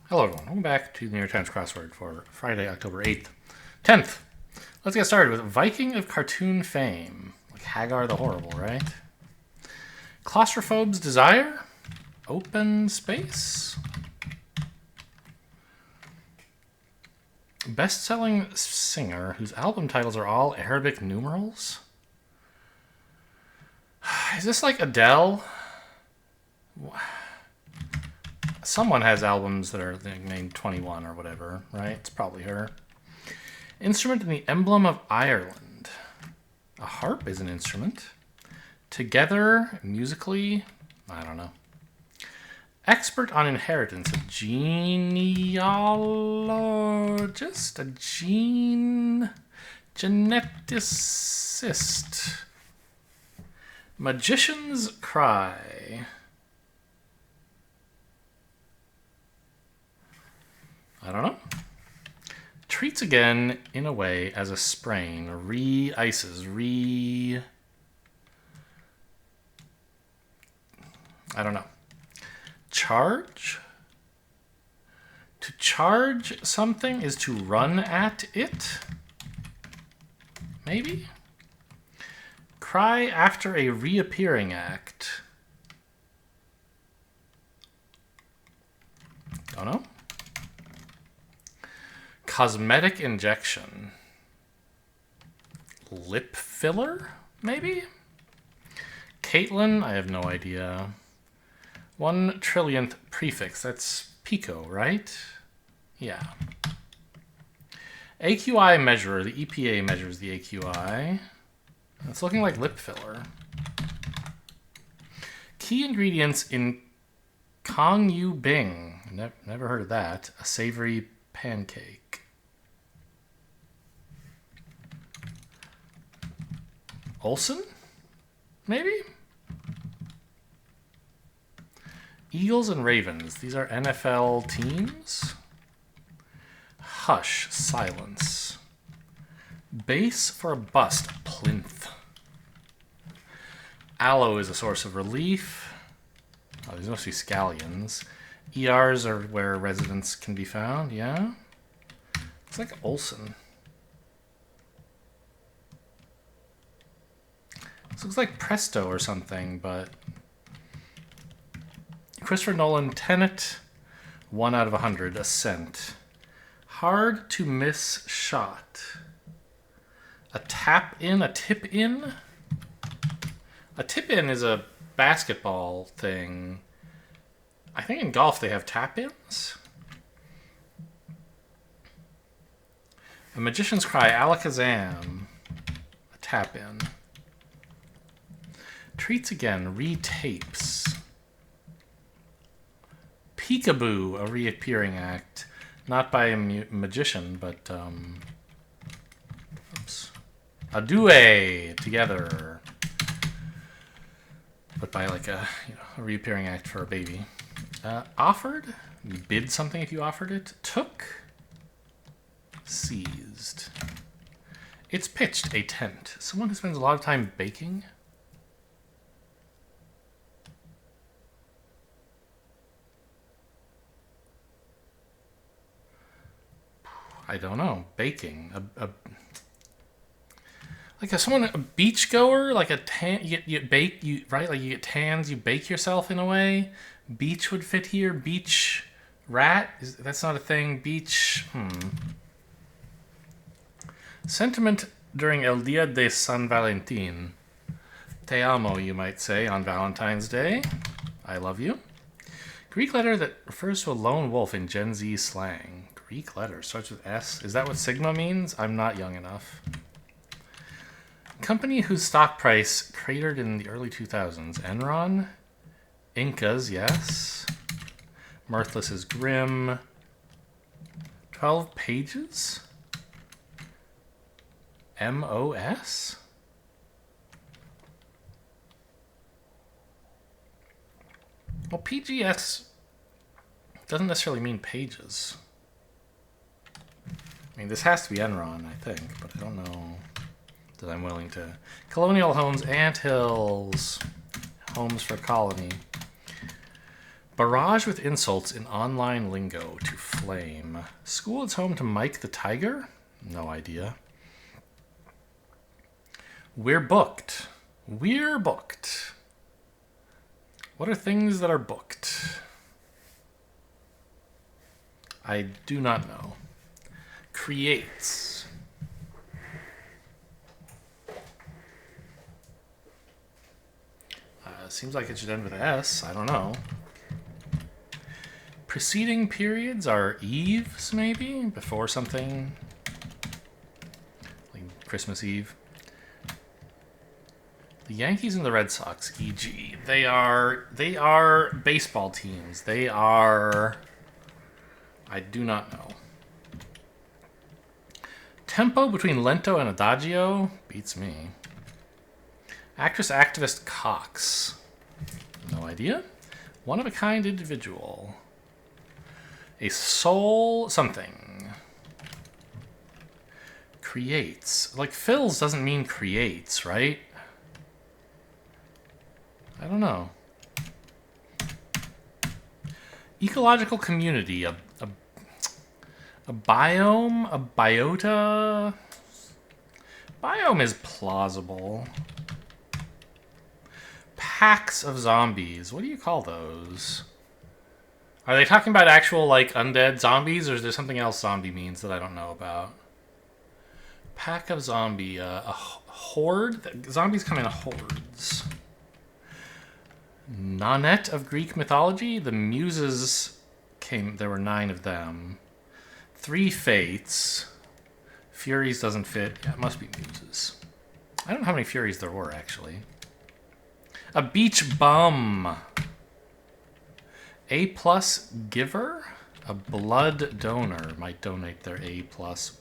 Hello everyone, welcome back to the New York Times crossword for Friday, October 8th. 10th. Let's get started with Viking of cartoon fame. Like Hagar the Horrible, right? Claustrophobe's desire? Open space? Best-selling singer whose album titles are all Arabic numerals? Is this like Adele? Someone has albums that are named 21 or whatever, right? It's probably her. Instrument in the emblem of Ireland. A harp is an instrument. Together, musically, I don't know. Expert on inheritance, a genealogist, a geneticist. Magician's cry. I don't know. Treats again in a way as a sprain. Re-ices. I don't know. Charge? To charge something is to run at it? Maybe? Cry after a reappearing act. Don't know. Cosmetic injection. Lip filler, maybe? Caitlin, I have no idea. 1 trillionth prefix, that's pico, right? Yeah. AQI measurer, the EPA measures the AQI. It's looking like lip filler. Key ingredients in Kong Yu Bing. Never heard of that. A savory pancake. Olsen? Maybe? Eagles and Ravens. These are NFL teams. Hush. Silence. Base for a bust. Plinth. Aloe is a source of relief. Oh, these must be scallions. ERs are where residents can be found, yeah? It's like Olsen. This looks like Presto or something, but... Christopher Nolan, Tenet, 1 out of 100, Ascent. Hard to miss shot. A tap in, a tip in? A tip in is a basketball thing. I think in golf they have tap ins. A magician's cry, alakazam. A tap in. Treats again, retapes. Peekaboo, a reappearing act. Not by a magician, but, oops. A duet, together. But by like a reappearing act for a baby. Offered, you bid something if you offered it. Took, seized. It's pitched, a tent. Someone who spends a lot of time baking. I don't know. Baking. Like a beach goer, like a tan. You bake. Right. Like you get tans. You bake yourself in a way. Beach would fit here. Beach rat. That's not a thing. Beach. Sentiment during El Dia de San Valentin. Te amo, you might say, on Valentine's Day. I love you. Greek letter that refers to a lone wolf in Gen Z slang. Greek letter starts with S. Is that what Sigma means? I'm not young enough. Company whose stock price cratered in the early 2000s. Enron? Incas, yes. Mirthless is grim. 12 pages? MOS? Well, PGS doesn't necessarily mean pages. I mean, this has to be Enron, I think, but I don't know that I'm willing to. Colonial homes, anthills, homes for colony. Barrage with insults in online lingo to flame. School is home to Mike the Tiger? No idea. We're booked. We're booked. What are things that are booked? I do not know. Creates. Seems like it should end with S. I don't know. Preceding periods are eves, maybe? Before something. Like Christmas Eve. The Yankees and the Red Sox, e.g. They are baseball teams. They are... I do not know. Tempo between lento and adagio? Beats me. Actress activist Cox. No idea. One of a kind individual. A soul something. Creates. Like fills doesn't mean creates, right? I don't know. Ecological community. A biome? A biota? Biome is plausible. Packs of zombies. What do you call those? Are they talking about actual, like, undead zombies, or is there something else zombie means that I don't know about? Pack of zombie. A horde? Zombies come in hordes. Nonet of Greek mythology? The muses came... There were 9 of them. 3 fates. Furies doesn't fit. Yeah, it must be muses. I don't know how many furies there were, actually. A beach bum. A+ giver? A blood donor might donate their A+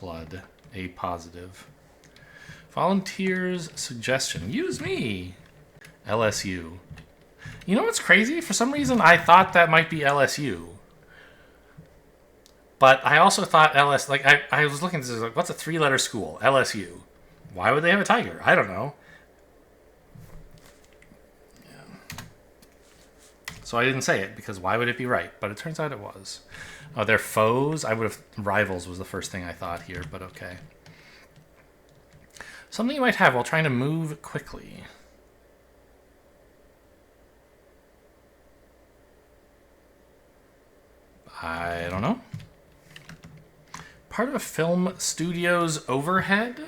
blood. A positive. Volunteers suggestion. Use me. LSU. You know what's crazy? For some reason, I thought that might be LSU. But I also thought I was looking at this, like, what's a 3-letter school? LSU. Why would they have a tiger? I don't know. So I didn't say it, because why would it be right? But it turns out it was. Oh, they're foes? I would have... Rivals was the first thing I thought here, but okay. Something you might have while trying to move quickly. I don't know. Part of a film studio's overhead?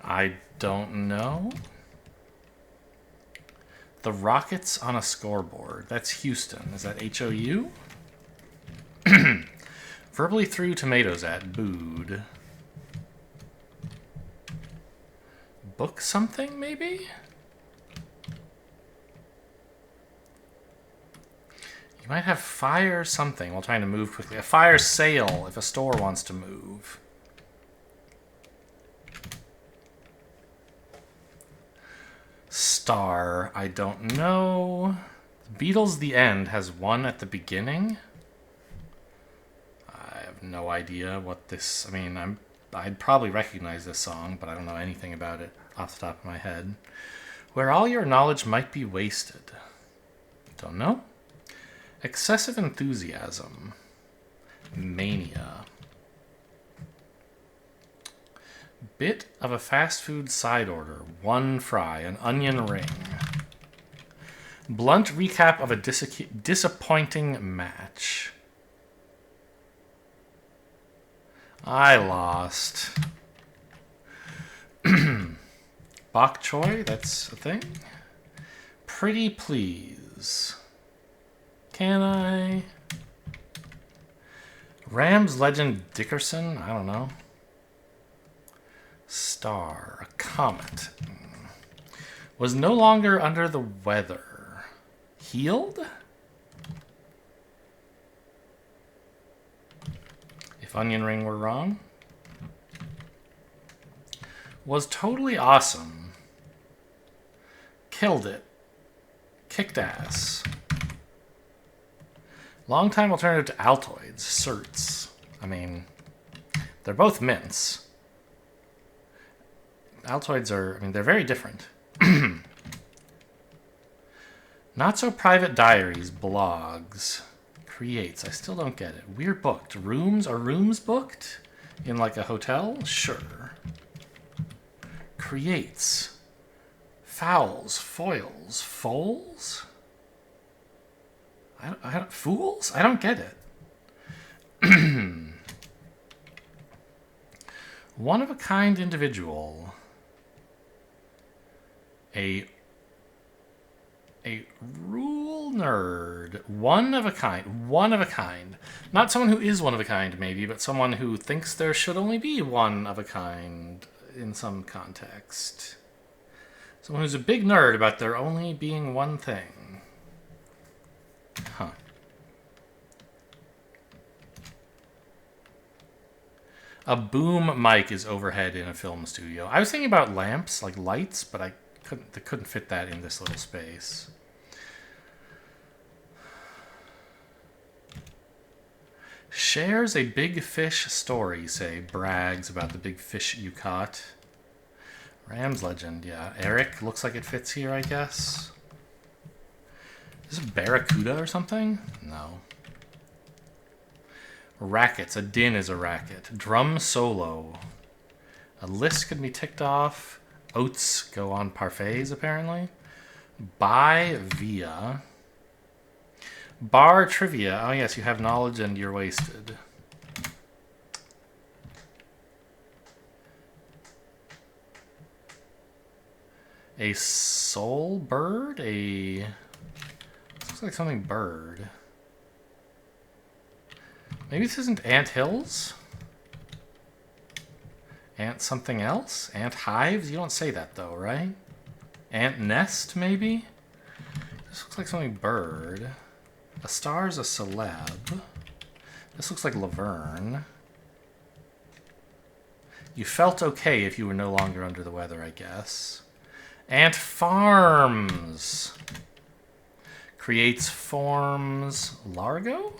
I don't know. The Rockets on a scoreboard. That's Houston. Is that HOU? Verbally threw tomatoes at. Booed. Book something, maybe? You might have fire something while trying to move quickly. A fire sale if a store wants to move. Star, I don't know. Beatles The End has 1 at the beginning. I have no idea what this... I mean, I'd probably recognize this song, but I don't know anything about it off the top of my head. Where all your knowledge might be wasted. Don't know. Excessive enthusiasm. Mania. Bit of a fast food side order. 1 fry. An onion ring. Blunt recap of a disappointing match. I lost. Bok choy, that's a thing. Pretty please. Can I? Rams legend Dickerson? I don't know. Star, a comet. Was no longer under the weather. Healed? If onion ring were wrong. Was totally awesome. Killed it. Kicked ass. Long-time alternative to Altoids. Certs. I mean, they're both mints. Altoids are, I mean, they're very different. Not so private diaries, blogs, creates. I still don't get it. We're booked. Rooms? Are rooms booked? In like a hotel? Sure. Creates. Fouls, foils, foals? Fools? I don't get it. One of a kind individual. A rule nerd. One of a kind. One of a kind. Not someone who is one of a kind, maybe, but someone who thinks there should only be one of a kind in some context. Someone who's a big nerd about there only being one thing. Huh. A boom mic is overhead in a film studio. I was thinking about lamps, like lights, but I couldn't fit that in this little space. Shares a big fish story, say, brags about the big fish you caught. Ram's legend, yeah. Eric, looks like it fits here, I guess. Is this a barracuda or something? No. Rackets, a din is a racket. Drum solo. A list can be ticked off. Oats go on parfaits, apparently. Buy via. Bar trivia. Oh, yes, you have knowledge and you're wasted. A soul bird? Looks like something bird. Maybe this isn't ant hills? Ant something else? Ant hives? You don't say that though, right? Ant nest, maybe? This looks like something bird. A star's a celeb. This looks like Laverne. You felt okay if you were no longer under the weather, I guess. Ant farms. Creates forms. Largo?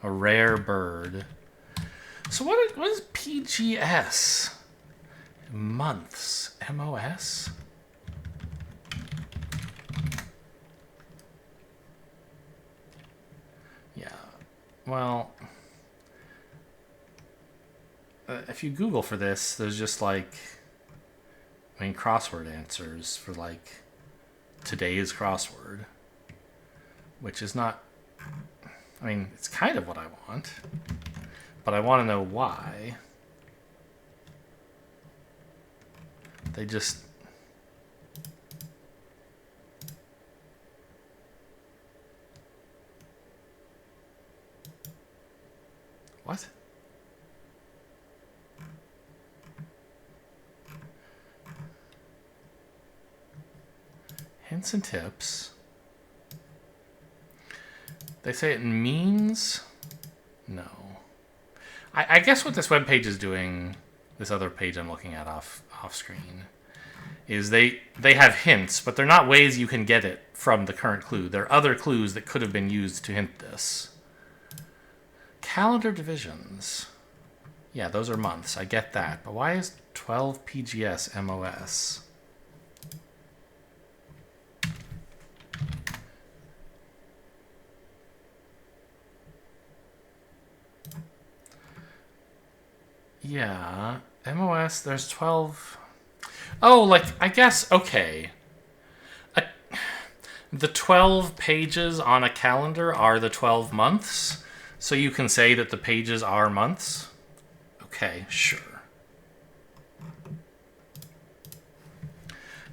A rare bird. So what is PGS? Months. MOS? Yeah. Well, if you Google for this, there's just like, I mean, crossword answers for like today's crossword, which is not, I mean, it's kind of what I want, but I want to know why. They just... What? Hints and tips. They say it means... No. I guess what this web page is doing, this other page I'm looking at off screen, is they have hints, but they're not ways you can get it from the current clue. There are other clues that could have been used to hint this. Calendar divisions. Yeah, those are months. I get that. But why is 12 PGS MOS? Yeah, MOS, there's 12... Oh, like, I guess, okay. The 12 pages on a calendar are the 12 months, so you can say that the pages are months? Okay, sure.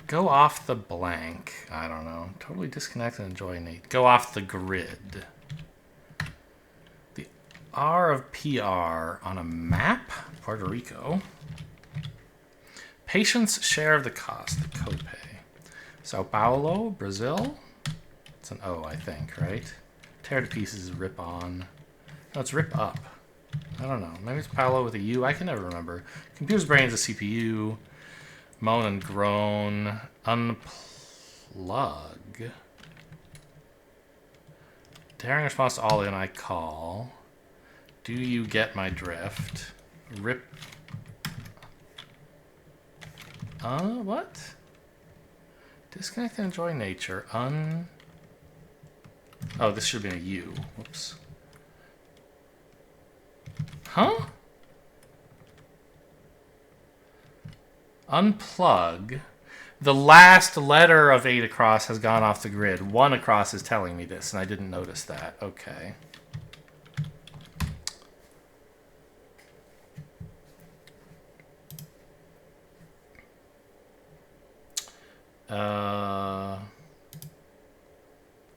Go off the blank. I don't know. Totally disconnect and enjoy Nate. Go off the grid. The R of PR on a map? Puerto Rico. Patient's share of the cost, the copay. Sao Paulo, Brazil. It's an O, I think, right? Tear to pieces, rip on. No, it's rip up. I don't know. Maybe it's Paulo with a U. I can never remember. Computer's brain is a CPU. Moan and groan. Unplug. Daring response to all in I call. Do you get my drift? Rip. What? Disconnect and enjoy nature. Oh, this should have been a U. Whoops. Huh? Unplug. The last letter of 8 across has gone off the grid. 1 across is telling me this, and I didn't notice that. Okay.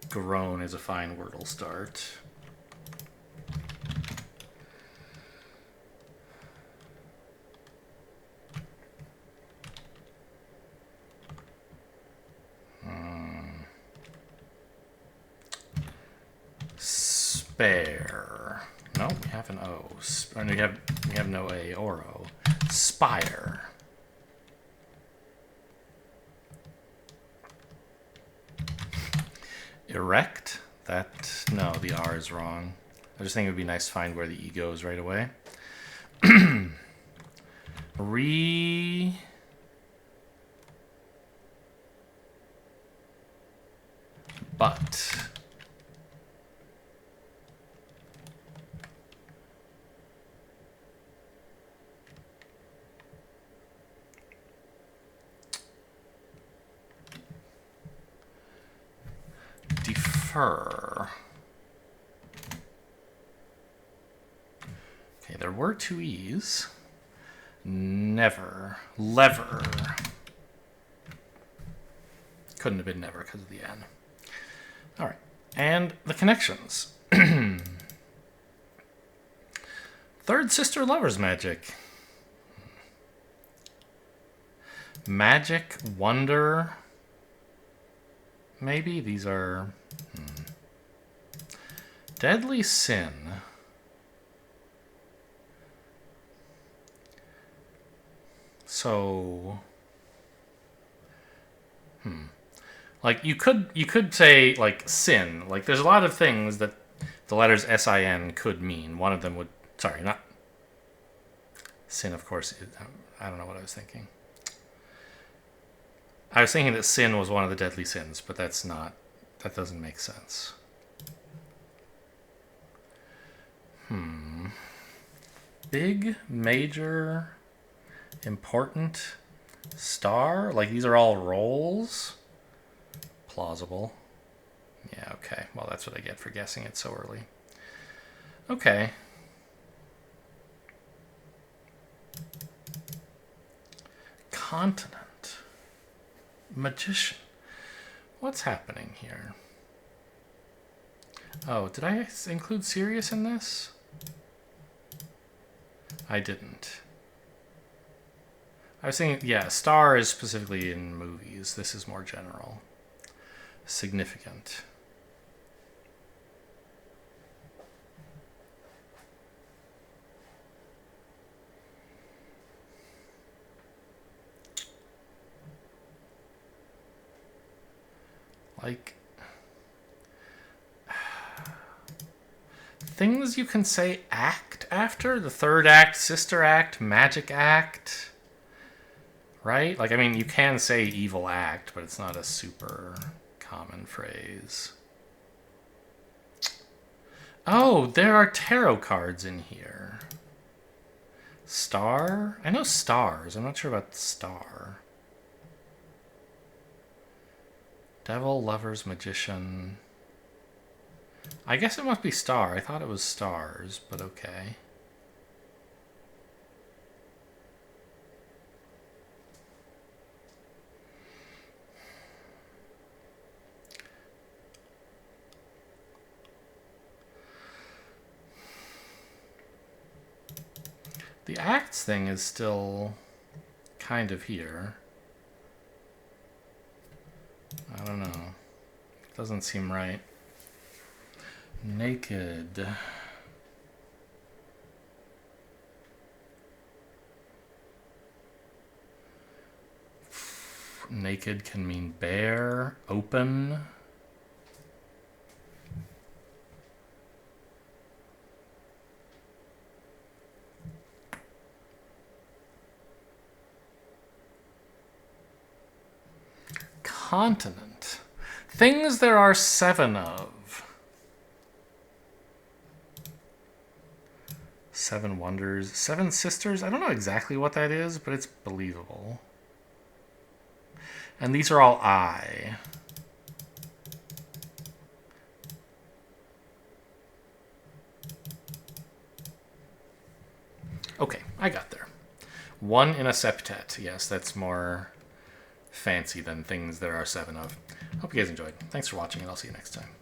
Groan is a fine Wordle start. Spare. No, we have an O. And we have no A or O. Spire. Erect. No, the R is wrong. I just think it would be nice to find where the E goes right away. But. Defer. Okay, there were 2 E's. Never. Lever. Couldn't have been never because of the N. All right. And the connections. Third sister lover's magic. Magic, wonder. Maybe these are deadly sin. So like you could say like sin. Like there's a lot of things that the letters S-I-N could mean. One of them would not sin, of course. I don't know what I was thinking. I was thinking that sin was one of the deadly sins, but that's not. That doesn't make sense. Big, major, important, star? Like these are all roles? Plausible. Yeah, okay. Well, that's what I get for guessing it so early. Okay. Continent. Magician. What's happening here? Oh, did I include Sirius in this? I didn't. I was thinking, yeah, star is specifically in movies. This is more general. Significant. Like, things you can say act after? The third act, sister act, magic act. Right? Like, I mean, you can say evil act, but it's not a super common phrase. Oh, there are tarot cards in here. Star? I know stars. I'm not sure about star. Devil, lovers, magician. I guess it must be star. I thought it was stars, but okay. The acts thing is still kind of here. I don't know. Doesn't seem right. Naked. Naked can mean bare, open. continent. Things there are 7 of. 7 wonders. 7 sisters. I don't know exactly what that is, but it's believable. And these are all I. Okay, I got there. 1 in a septet. Yes, that's more fancy than things there are 7 of. Hope you guys enjoyed. Thanks for watching, and I'll see you next time.